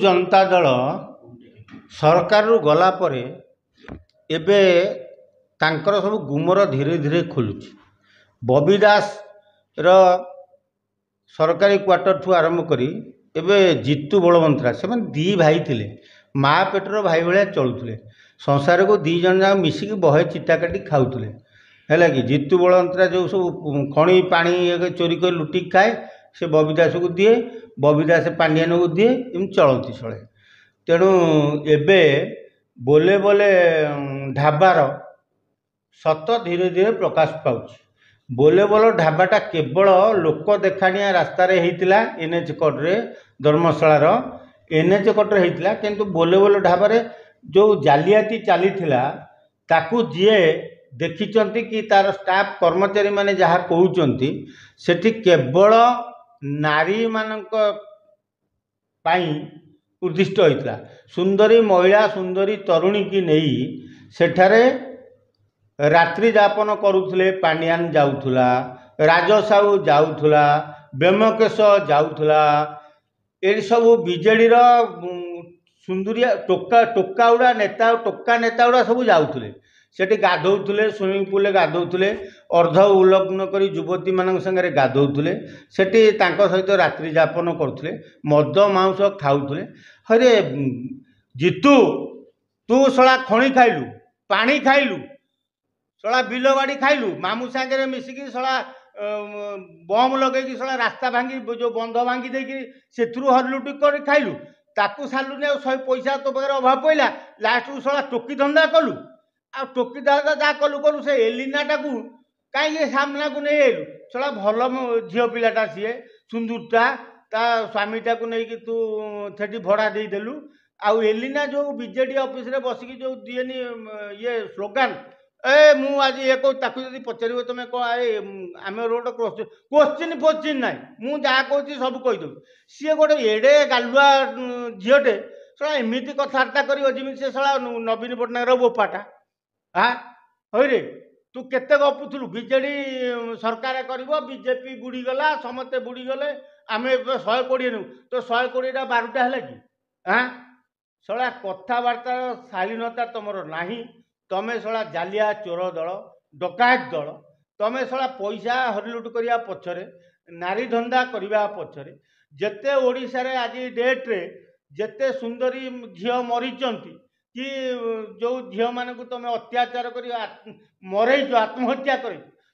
जनता दल सरकार गला परे एबे तांकर सब गुमर धीरे धीरे खोलुची। बबी दास रो सरकारी क्वार्टर ठू आरंभ करी एबे जीतू बलवंतरा से दी भाई थिले, माँ पेटर भाई भाया चलुले। संसार को दी जन जाक मिसिक बहे चिता काटी खाऊले है कि जीतू बलवंतरा जो सब खणी पानी चोरी कर लुटिक खाए से बबी दास को दिए, बबी दास पांडियान को दिए, एम चलती चले। तेणु एबे बोले बोले ढाबार सत धीरे धीरे प्रकाश पाउछ। बोले बोले ढाबाटा केवल लोक देखाणिया रास्तार होता एनएच कट्रे धर्मशालार एनएच कट्रे होता, किंतु बोले बोले ढाबार जो जालियाती चली ताकू जीए देखिचंती कि तार स्टाफ कर्मचारी माने जहाँ कहउचंती सेठी केवल नारी मानक पाई उद्दिष्ट होता। सुंदरी महिला सुंदरी तरुणी की नहीं सेठारे रात्रि जापन करुले। पांडियान जाऊला, राजसाहू जाऊला, बेमकेश जाऊला, ये सब बीजेडी सुंदरिया टोका टोका गुड़ा नेता टोका नेता गुड़ा सब जाऊले। सेठी गाधौले, स्विमिंग पूल गाधौले, अर्ध उल्लग्न करी युवती मान संगे गाधौले, सेठी तांको सहित रात्रि जापन करुले, मद मांस खाऊले। हरे जीतू तू सला खणी खाइलु, पानी खाइलु, सला बिल बाड़ी खाइलु, मामू सांगे मिसिकी सला बम लगे सला रास्ता भांगी जो बंध भांगी देकी सेथुरु हरलुटी कर खाइलु, ताकू सालुनी आ 100 पैसा तो पाखे अभाव पड़ा। लास्ट को सला टोकी धंदा कलु, आ टोकी धंदा जहाँ कलु कलु से एलिनाटा को कहीं सामना को नहीं आलु। सला भल झील पिलाटा सी सुंदरटा ता स्वामीटा को लेकिन तू थेटी भड़ा देदेलु। आउ एलिना जो बीजेडी ऑफिस रे बसिकी जो दिएनी ये स्लोगान ए मु आज ये को ताकू जदी पचारिबो तमे को आमे रोड क्वेश्चन क्वेश्चन नाइ मु जा कहूची सब कहि दउ। सी गोटे एडे गालुआ झीलटे सला एमिति कथार्ता करियो जिमि से सला नवीन पटनायक रो बोपाटा। हाँ हईरे तू केते गपुथुलु बीजेडी सरकार करिवो, बीजेपी बुड़ी गला, समते बुड़ी गले, आमे 120 नु तो 120 टा 12टा हैला कि। हाँ सला कथबार्ता शालीनता तुमर नाही। तमें सला जालिया चोर दल, डकायत दल, तमें सला पैसा हरिलुट करिया पछरे, नारी धंदा करिया पछरे, जेते ओडिसा रे आज डेट रे जेते सुंदरी झील मरीचंती कि जो झील मान को तुम अत्याचार कर मरईच आत्महत्या कर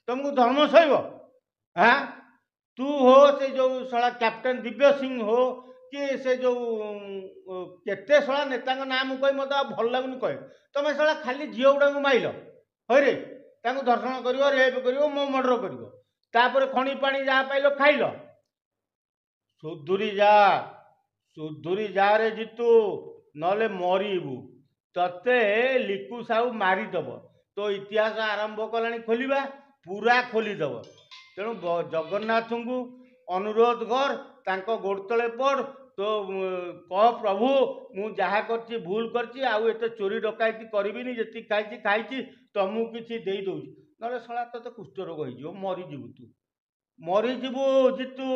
तुमको धर्म सह। हाँ तू हो से जो सला कैप्टेन दिव्य सिंह हो कि से जो केते सला नेता नाम कही मत भल लगुनि कहे तुम सला खाली झील गुड़ा माइल हईरे दर्शन कर रेप कर मो मर्डर कर खणी पानी जहाँ पाइल खाइल। सुधुरी जा रे जीतू नले मरीबू तते लिकु साहू मारिदेव। तो इतिहास आरंभ कला खोलिबा पूरा खोलीदेव। तेणु जगन्नाथ को अनुरोध कर तांको गोड़ तले पड़ तो कह प्रभु मु जहा करछि भूल करछि आउ एते चोरी डकायती करबिनी जति खाइछि खाइछि तुमको किछि देई दउछि नले सला तते कुष्ठ रोग होइजो मरी जीवु तू मरी जीवु जीतू।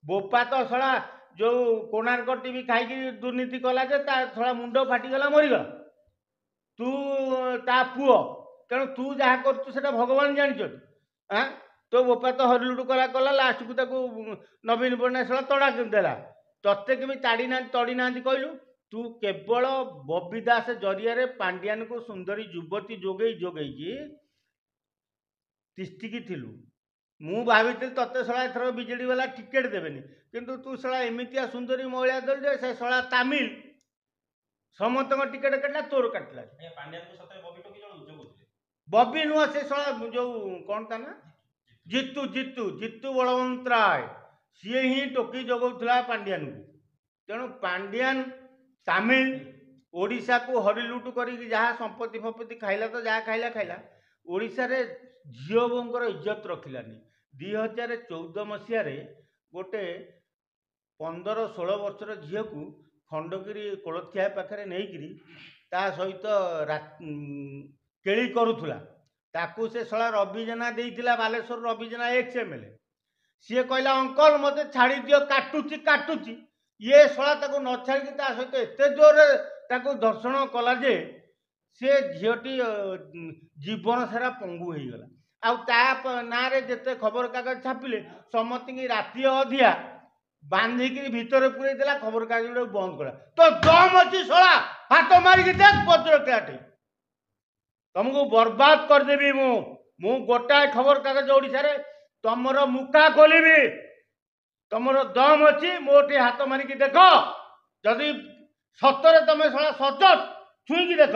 बोपा तो सला जो कोणार्क टीवी खाइकी दुर्नीति कला जे ता सला मुंड फाटिगला मरीगला तू ता पुओ। तेणु तू जहाँ करछु सेटा भगवान जानिछ। हाँ तो बोपा तो हरिलुट कला कला लास्ट को ताको नवीन पटनायक सला तड़ा देला तत्ते के तड़ी ना कहलु। तू केवल बबी दास जरिया पांडियान को सुंदरी युवती जोगई जोगई तिष्टिकी थिलु। मु भावी तत्ते सला एथर बीजेडी वाला टिकेट देवेनी किंतु तू सला एमितिया सुंदरी महिला दल जे से सला तामिल समस्त टिकेट काटला तोर काटला। बबी नुह से सला जो कौन था ना जीतू जीतू जीतू बलवंत राय सी ही टोकी जगौला पांडियान को। तेणु पांडियान तामिल ओडिशा को हरिलुट कर जहाँ संपत्ति फपत्ति खाइला तो जहाँ खाइला खाइला ओडिशा रे झील बोंकर इज्जत रखिलानी। 2014 मसीह गोटे 15-16 वर्षर झील को खंडगिरी कोलथिया पाखे नहीं ता सहित केली करुला ताकू से सला रवि जेना देइथिला बालेश्वर रवि जेना एक्स एमएलए सी कहला अंकल मते छाड़ी दियो काटुची काटुची ये शला ताको न छाड़ी ता सहित एते जोर ताको दर्शन कला जे से झीटी जीवन सारा पंगु हो गला आ ना जिते खबर कागज छापिले समस्त राति अधिया बांधिक भितर पूरे देला खबर कागज बंद करा तो दम अच्छी शला हाथ मारिक देख पत्र क्या तुमको बर्बाद करदेवी मु गोटाए खबर कागज ओडिशा रे तुमर मुखा खोलि तुमर दम अच्छी मोटे हाथ मारिक देख जदि सतरे तुम शला सच छुईकी देख